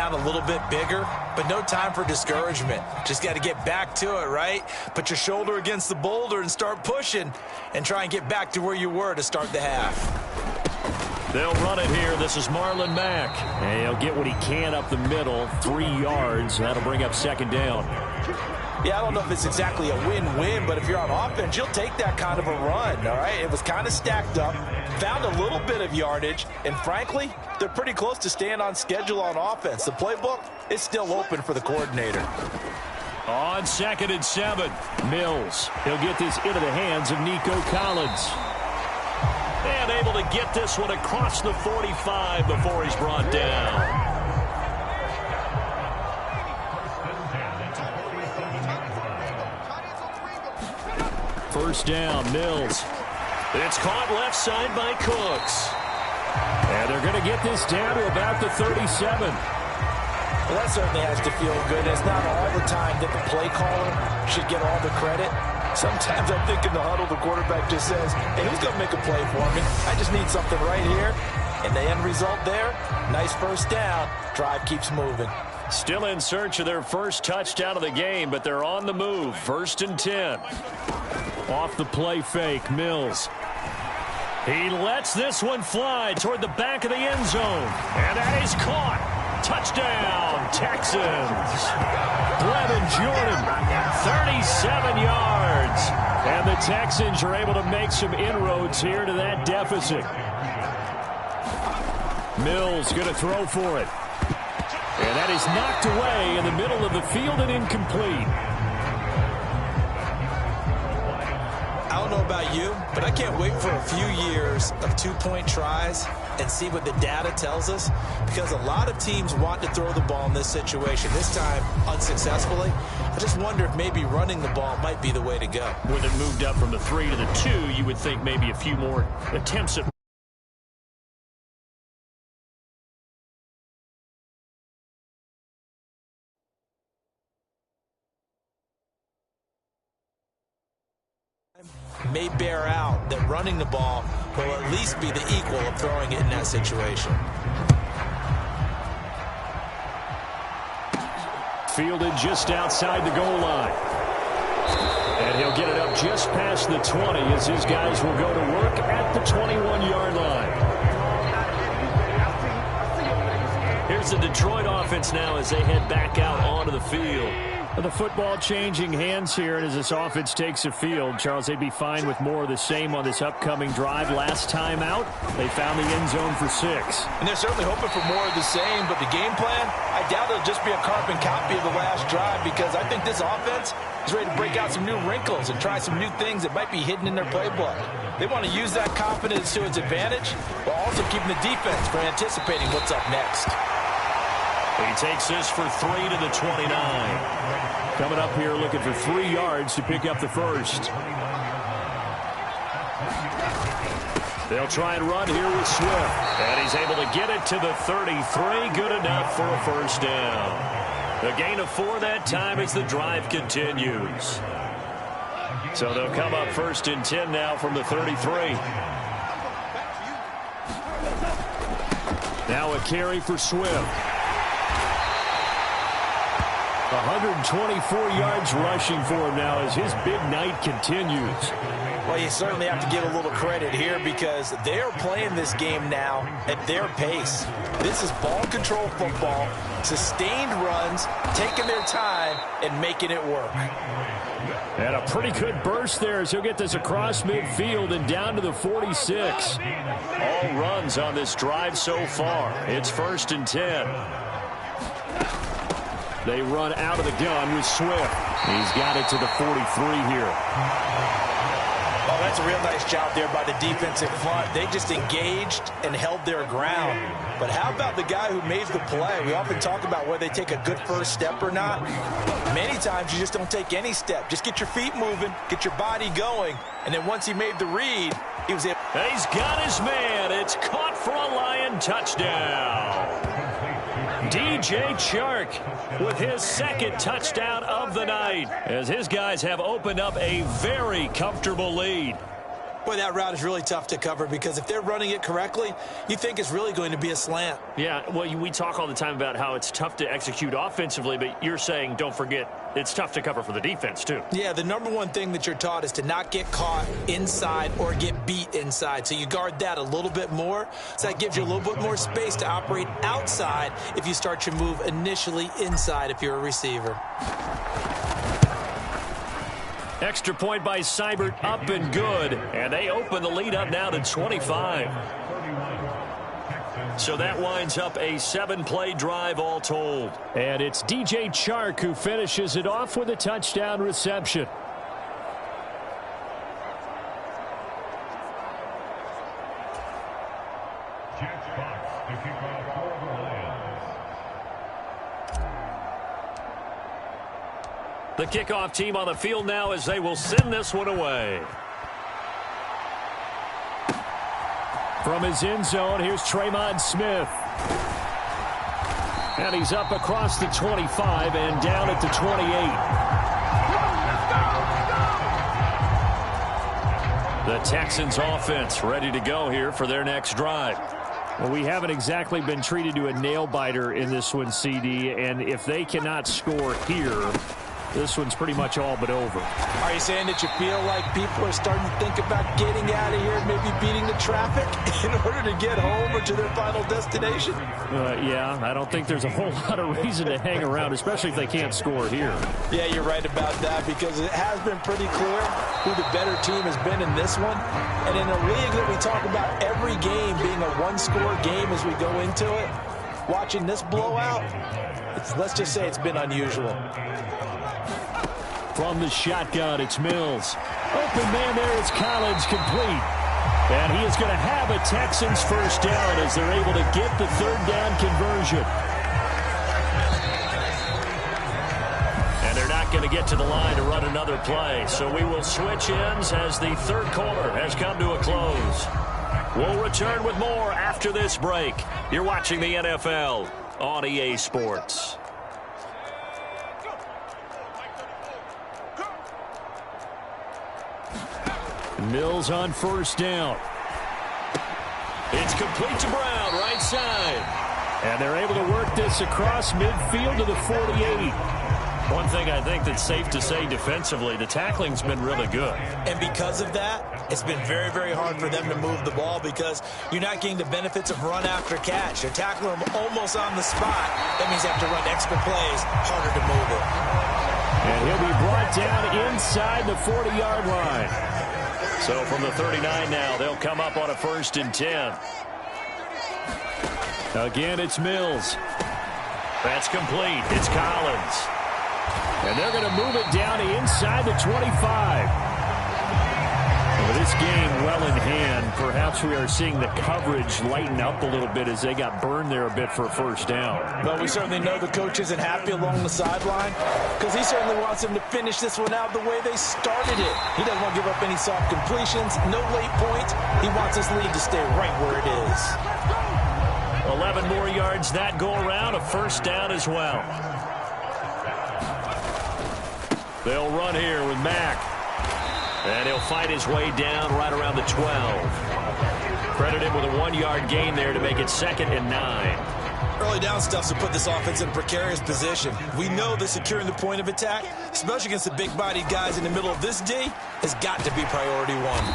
down a little bit bigger, but no time for discouragement. Just got to get back to it, right? Put your shoulder against the boulder and start pushing and try and get back to where you were to start the half. They'll run it here. This is Marlon Mack. And he'll get what he can up the middle, 3 yards. That'll bring up second down. Yeah, I don't know if it's exactly a win-win, but if you're on offense, you'll take that kind of a run, all right? It was kind of stacked up, found a little bit of yardage, and frankly, they're pretty close to staying on schedule on offense. The playbook is still open for the coordinator. On 2nd and 7, Mills. He'll get this into the hands of Nico Collins. And able to get this one across the 45 before he's brought down. First down, Mills. It's caught left side by Cooks. And they're going to get this down to about the 37. Well, that certainly has to feel good. It's not all the time that the play caller should get all the credit. Sometimes I think in the huddle, the quarterback just says, hey, who's going to make a play for me? I just need something right here. And the end result there, nice first down. Drive keeps moving. Still in search of their first touchdown of the game, but they're on the move. 1st and 10. Off the play fake, Mills. He lets this one fly toward the back of the end zone. And that is caught. Touchdown, Texans. Brevin Jordan, 37 yards. And the Texans are able to make some inroads here to that deficit. Mills going to throw for it. And that is knocked away in the middle of the field and incomplete. I don't know about you, but I can't wait for a few years of two-point tries and see what the data tells us, because a lot of teams want to throw the ball in this situation, this time unsuccessfully. I just wonder if maybe running the ball might be the way to go. When it moved up from the 3 to the 2, you would think maybe a few more attempts at may bear out that running the ball will at least be the equal of throwing it in that situation. Fielded just outside the goal line. And he'll get it up just past the 20 as his guys will go to work at the 21-yard line. Here's the Detroit offense now as they head back out onto the field. The football changing hands here, and as this offense takes the field, Charles, they'd be fine with more of the same on this upcoming drive. Last time out, they found the end zone for 6. And they're certainly hoping for more of the same, but the game plan, I doubt it'll just be a carbon copy of the last drive, because I think this offense is ready to break out some new wrinkles and try some new things that might be hidden in their playbook. They want to use that confidence to its advantage, while also keeping the defense from anticipating what's up next. He takes this for 3 to the 29. Coming up here looking for 3 yards to pick up the first. They'll try and run here with Swift. And he's able to get it to the 33. Good enough for a first down. A gain of 4 that time as the drive continues. So they'll come up 1st and 10 now from the 33. Now a carry for Swift. 124 yards rushing for him now as his big night continues. Well, you certainly have to give a little credit here because they are playing this game now at their pace. This is ball control football, sustained runs, taking their time and making it work. And a pretty good burst there as he'll get this across midfield and down to the 46. All runs on this drive so far. It's 1st and 10. They run out of the gun with Swift. He's got it to the 43 here. Oh, that's a real nice job there by the defensive front. They just engaged and held their ground. But how about the guy who made the play? We often talk about whether they take a good first step or not. Many times you just don't take any step. Just get your feet moving, get your body going, and then once he made the read, he was able. He's got his man. It's caught for a Lion touchdown. DJ Chark with his 2nd touchdown of the night as his guys have opened up a very comfortable lead. Boy, that route is really tough to cover because if they're running it correctly, you think it's really going to be a slant. Yeah, well, we talk all the time about how it's tough to execute offensively, but you're saying, don't forget, it's tough to cover for the defense, too. Yeah, the number one thing that you're taught is to not get caught inside or get beat inside. So you guard that a little bit more. So that gives you a little bit more space to operate outside if you start your move initially inside if you're a receiver. Extra point by Seibert, up and good. And they open the lead up now to 25. So that winds up a 7-play drive all told. And it's DJ Chark who finishes it off with a touchdown reception. The kickoff team on the field now as they will send this one away. From his end zone, here's Tremon Smith. And he's up across the 25 and down at the 28. The Texans offense ready to go here for their next drive. Well, we haven't exactly been treated to a nail-biter in this one, CD, and if they cannot score here, this one's pretty much all but over. Are you saying that you feel like people are starting to think about getting out of here and maybe beating the traffic in order to get home or to their final destination? Yeah, I don't think there's a whole lot of reason to hang around, especially if they can't score here. Yeah, you're right about that because it has been pretty clear who the better team has been in this one. And in a league that we talk about every game being a one-score game as we go into it, watching this blowout, let's just say it's been unusual. From the shotgun, it's Mills. Open man there is Collins, complete. And he is going to have a Texans first down as they're able to get the third down conversion. And they're not going to get to the line to run another play. So we will switch ends as the third quarter has come to a close. We'll return with more after this break. You're watching the NFL on EA Sports. Mills on first down. It's complete to Brown, right side. And they're able to work this across midfield to the 48. One thing I think that's safe to say defensively, the tackling's been really good. And because of that, it's been very, very hard for them to move the ball because you're not getting the benefits of run after catch. You're tackling them almost on the spot. That means you have to run extra plays, harder to move it. And he'll be brought down inside the 40-yard line. So from the 39 now, they'll come up on a 1st and 10. Again, it's Mills. That's complete. It's Collins. And they're going to move it down inside the 25. With this game well in hand, perhaps we are seeing the coverage lighten up a little bit as they got burned there a bit for a first down. But we certainly know the coach isn't happy along the sideline because he certainly wants them to finish this one out the way they started it. He doesn't want to give up any soft completions, no late points. He wants this lead to stay right where it is. 11 more yards that go around, a first down as well. They'll run here with Mack. And he'll fight his way down right around the 12. Credit him with a 1-yard gain there to make it 2nd and 9. Early down stuff to put this offense in a precarious position. We know that securing the point of attack, especially against the big-bodied guys in the middle of this D, has got to be priority one.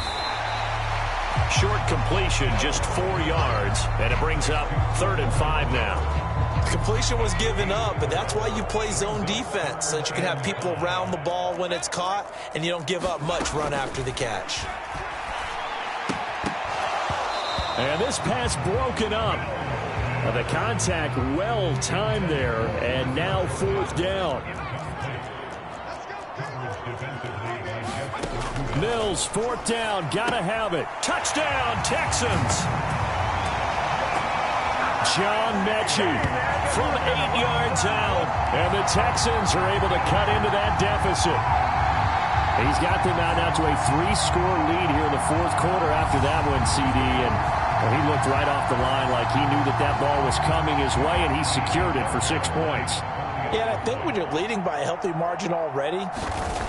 Short completion, just 4 yards, and it brings up 3rd and 5 now. Completion was given up, but that's why you play zone defense, so that you can have people around the ball when it's caught, and you don't give up much run after the catch. And this pass broken up. The contact well timed there, and now 4th down. Mills, 4th down, gotta have it. Touchdown, Texans! John Mechie from 8 yards out, and the Texans are able to cut into that deficit. He's got them out now to a 3-score lead here in the 4th quarter after that one, CD, and he looked right off the line like he knew that that ball was coming his way, and he secured it for 6 points. Yeah, and I think when you're leading by a healthy margin already,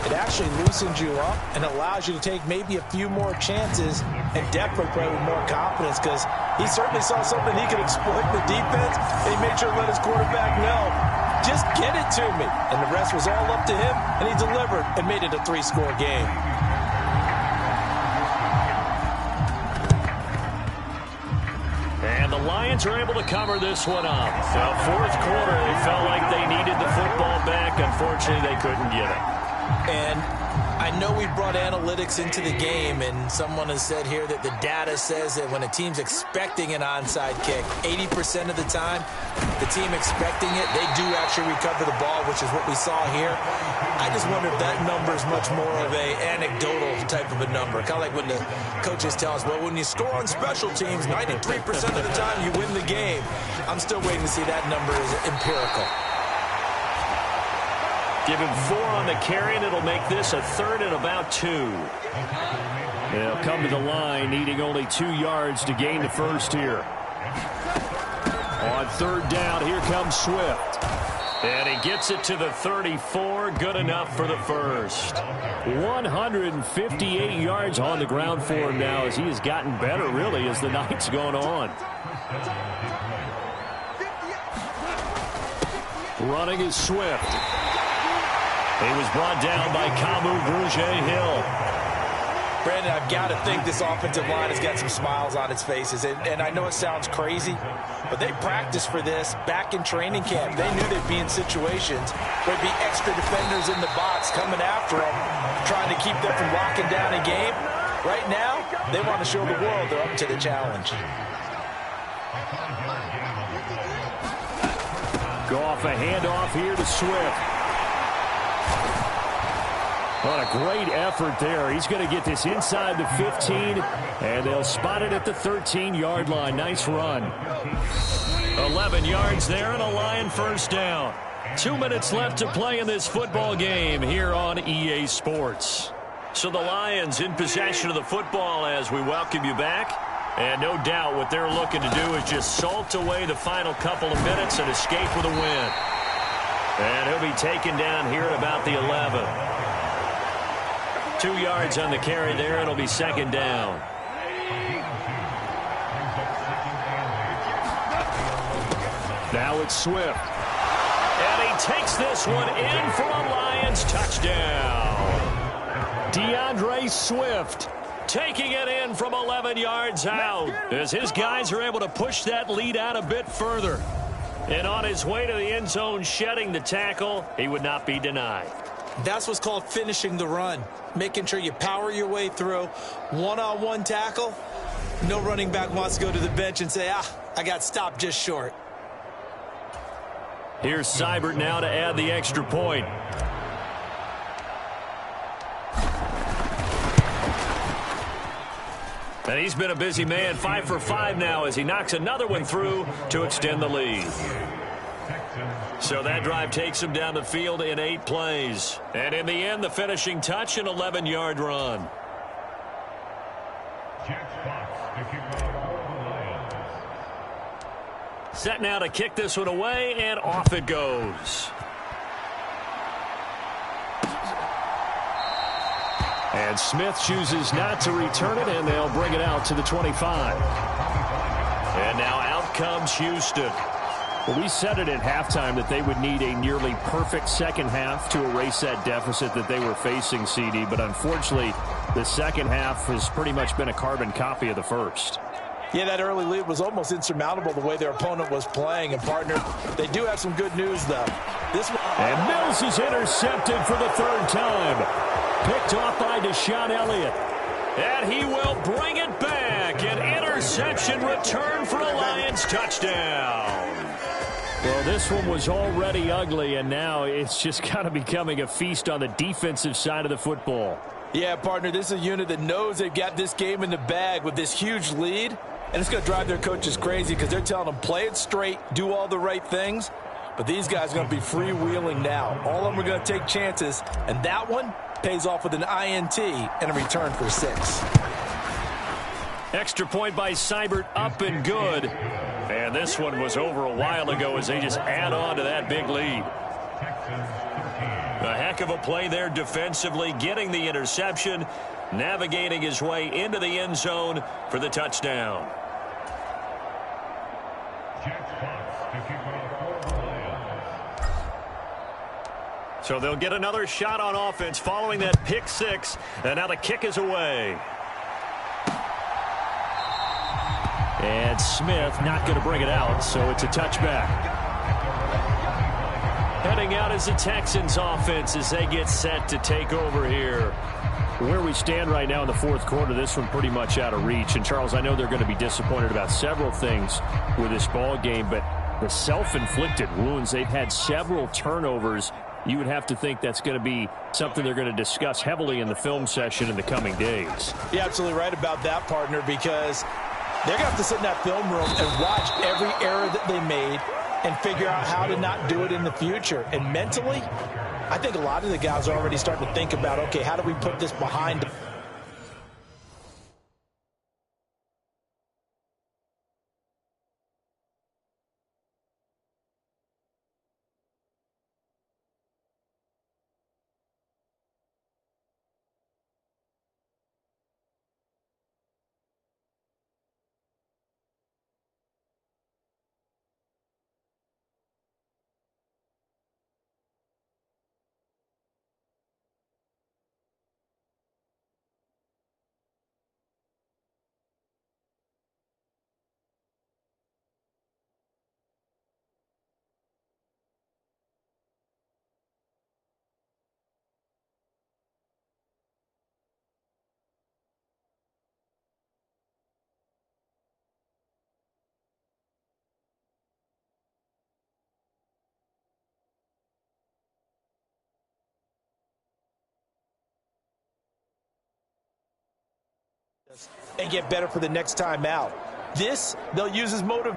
it actually loosens you up and allows you to take maybe a few more chances and definitely play with more confidence, because he certainly saw something he could exploit in the defense, and he made sure to let his quarterback know, just get it to me. And the rest was all up to him, and he delivered and made it a 3-score game. And the Lions are able to cover this one up. The fourth quarter, they felt like they needed the football back. Unfortunately, they couldn't get it. And I know we brought analytics into the game, and someone has said here that the data says that when a team's expecting an onside kick, 80% of the time, the team expecting it, they do actually recover the ball, which is what we saw here. I just wonder if that number is much more of a anecdotal type of a number. Kind of like when the coaches tell us, well, when you score on special teams, 93% of the time you win the game. I'm still waiting to see that number is empirical. Give him 4 on the carry, and it'll make this a 3rd and about 2. They'll come to the line, needing only 2 yards to gain the first here. On 3rd down, here comes Swift. And he gets it to the 34, good enough for the first. 158 yards on the ground for him now, as he has gotten better, really, as the night's gone on. Running is Swift. He was brought down by Kamu Grugier-Hill. Brandon, I've got to think this offensive line has got some smiles on its faces. And I know it sounds crazy, but they practiced for this back in training camp. They knew they'd be in situations where there'd be extra defenders in the box coming after them, trying to keep them from locking down a game. Right now, they want to show the world they're up to the challenge. Goff, a handoff here to Swift. What a great effort there. He's going to get this inside the 15, and they'll spot it at the 13-yard line. Nice run. 11 yards there and a Lion first down. 2 minutes left to play in this football game here on EA Sports. So the Lions in possession of the football as we welcome you back. And no doubt what they're looking to do is just salt away the final couple of minutes and escape with a win. And he'll be taken down here at about the 11. 2 yards on the carry there. It'll be 2nd down. Now it's Swift. And he takes this one in for a Lions touchdown. DeAndre Swift taking it in from 11 yards out as his guys are able to push that lead out a bit further. And on his way to the end zone, shedding the tackle, he would not be denied. That's what's called finishing the run. Making sure you power your way through. One-on-one tackle. No running back wants to go to the bench and say, I got stopped just short. Here's Seibert now to add the extra point. And he's been a busy man, 5 for 5 now as he knocks another one through to extend the lead. So that drive takes him down the field in 8 plays. And in the end, the finishing touch, an 11-yard run. Set now to kick this one away, and off it goes. And Smith chooses not to return it, and they'll bring it out to the 25. And now out comes Houston. Well, we said it at halftime that they would need a nearly perfect second half to erase that deficit that they were facing, CD. But unfortunately, the second half has pretty much been a carbon copy of the first. Yeah, that early lead was almost insurmountable the way their opponent was playing. And, partner, they do have some good news, though. And Mills is intercepted for the 3rd time. Picked off by Deshaun Elliott. And he will bring it back. An interception return for a Lions touchdown. Well, this one was already ugly, and now it's just kind of becoming a feast on the defensive side of the football. Yeah, partner, this is a unit that knows they've got this game in the bag with this huge lead, and it's going to drive their coaches crazy because they're telling them play it straight, do all the right things, but these guys are going to be freewheeling now. All of them are going to take chances, and that one pays off with an INT and a return for 6. Extra point by Seibert, up and good. And this one was over a while ago as they just add on to that big lead. A heck of a play there defensively, getting the interception, navigating his way into the end zone for the touchdown. So they'll get another shot on offense following that pick six, and now the kick is away. And Smith not going to bring it out, so it's a touchback. Heading out is the Texans offense as they get set to take over here. Where we stand right now in the fourth quarter, this one pretty much out of reach. And, Charles, I know they're going to be disappointed about several things with this ball game, but the self-inflicted wounds, they've had several turnovers. You would have to think that's going to be something they're going to discuss heavily in the film session in the coming days. You're absolutely right about that, partner, because they're going to have to sit in that film room and watch every error that they made and figure out how to not do it in the future. And mentally, I think a lot of the guys are already starting to think about, okay, how do we put this behind them? And get better for the next time out. This, they'll use as motive.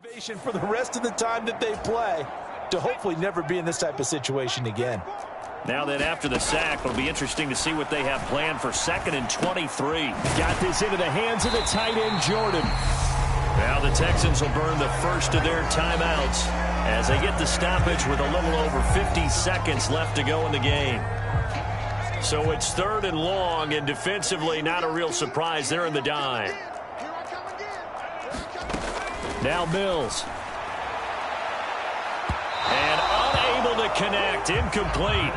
For the rest of the time that they play to hopefully never be in this type of situation again. Now that after the sack, it'll be interesting to see what they have planned for 2nd and 23. Got this into the hands of the tight end, Jordan. Now the Texans will burn the first of their timeouts as they get the stoppage with a little over 50 seconds left to go in the game. So it's 3rd and long, and defensively not a real surprise. They're in the dime. Now Mills. And unable to connect. Incomplete.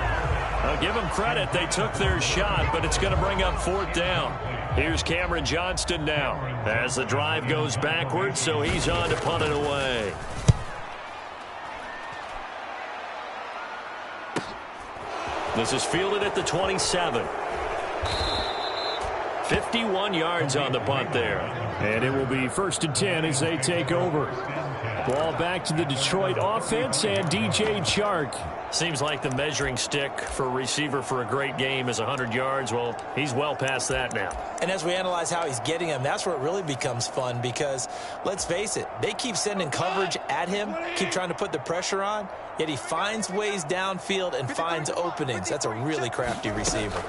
I'll give them credit. They took their shot, but it's going to bring up 4th down. Here's Cameron Johnston now as the drive goes backwards, so he's on to punt it away. This is fielded at the 27. 51 yards on the punt there. And it will be 1st and 10 as they take over. Ball back to the Detroit offense and DJ Chark. Seems like the measuring stick for a receiver for a great game is 100 yards. Well, he's well past that now. And as we analyze how he's getting them, that's where it really becomes fun because, let's face it, they keep sending coverage at him, keep trying to put the pressure on, yet he finds ways downfield and finds openings. That's a really crafty receiver.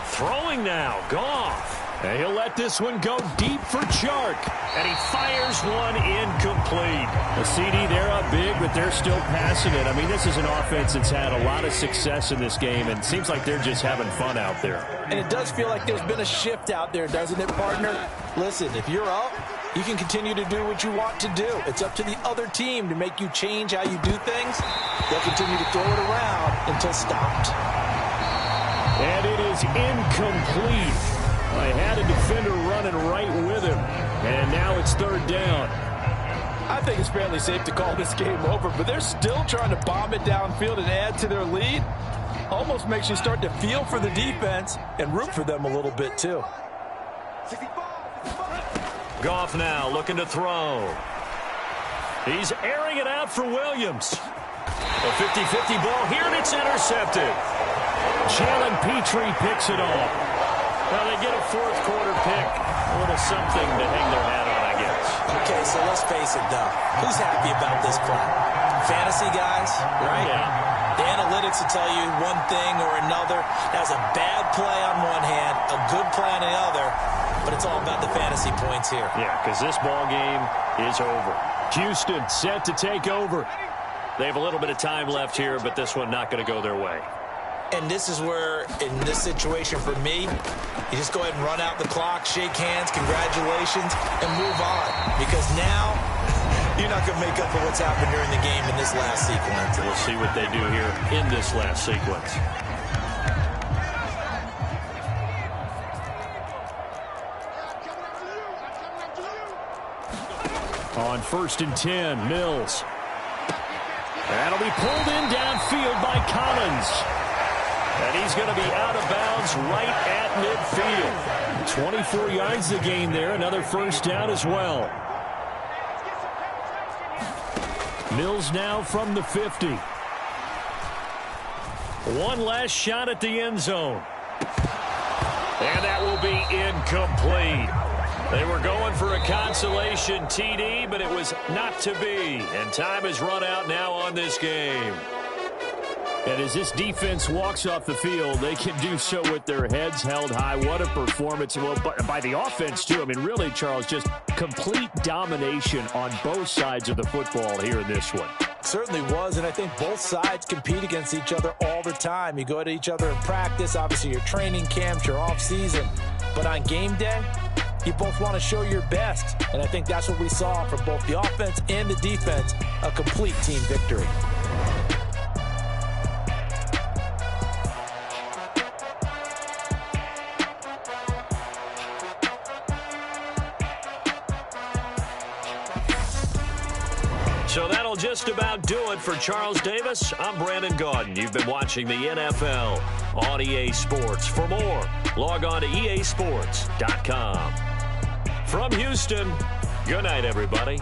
Throwing now, Goff. And he'll let this one go deep for Chark. And he fires one incomplete. The CD, they're up big, but they're still passing it. I mean, this is an offense that's had a lot of success in this game, and it seems like they're just having fun out there. And it does feel like there's been a shift out there, doesn't it, partner? Listen, if you're up, you can continue to do what you want to do. It's up to the other team to make you change how you do things. They'll continue to throw it around until stopped. And it is incomplete. I had a defender running right with him. And now it's 3rd down. I think it's fairly safe to call this game over, but they're still trying to bomb it downfield and add to their lead. Almost makes you start to feel for the defense and root for them a little bit, too. Goff now looking to throw. He's airing it out for Williams. A 50-50 ball here, and it's intercepted. Jalen Petrie picks it off. Well, they get a 4th quarter pick. A little something to hang their hat on, I guess. Okay, so let's face it, though. Who's happy about this play? Fantasy guys, right? Yeah. The analytics will tell you one thing or another. That was a bad play on one hand, a good play on the other, but it's all about the fantasy points here. Yeah, because this ball game is over. Houston set to take over. They have a little bit of time left here, but this one not going to go their way. And this is where, in this situation for me, you just go ahead and run out the clock, shake hands, congratulations, and move on. Because now, you're not going to make up for what's happened during the game in this last sequence. We'll see what they do here in this last sequence. On 1st and 10, Mills. That'll be pulled in downfield by Collins. And he's going to be out of bounds right at midfield. 24 yards the gain there. Another 1st down as well. Mills now from the 50. One last shot at the end zone. And that will be incomplete. They were going for a consolation TD, but it was not to be. And time has run out now on this game. And as this defense walks off the field, they can do so with their heads held high. What a performance. Well, by the offense, too. I mean, really, Charles, just complete domination on both sides of the football here in this one. Certainly was, and I think both sides compete against each other all the time. You go at each other in practice, obviously your training camps, your off-season. But on game day, you both want to show your best. And I think that's what we saw from both the offense and the defense, a complete team victory. So that'll just about do it for Charles Davis. I'm Brandon Gaudin. You've been watching the NFL on EA Sports. For more, log on to easports.com. From Houston, good night, everybody.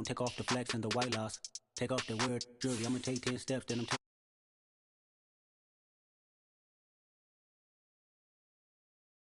Take off the flex and the white loss. Take off the weird jewelry. I'm gonna take 10 steps, then I'm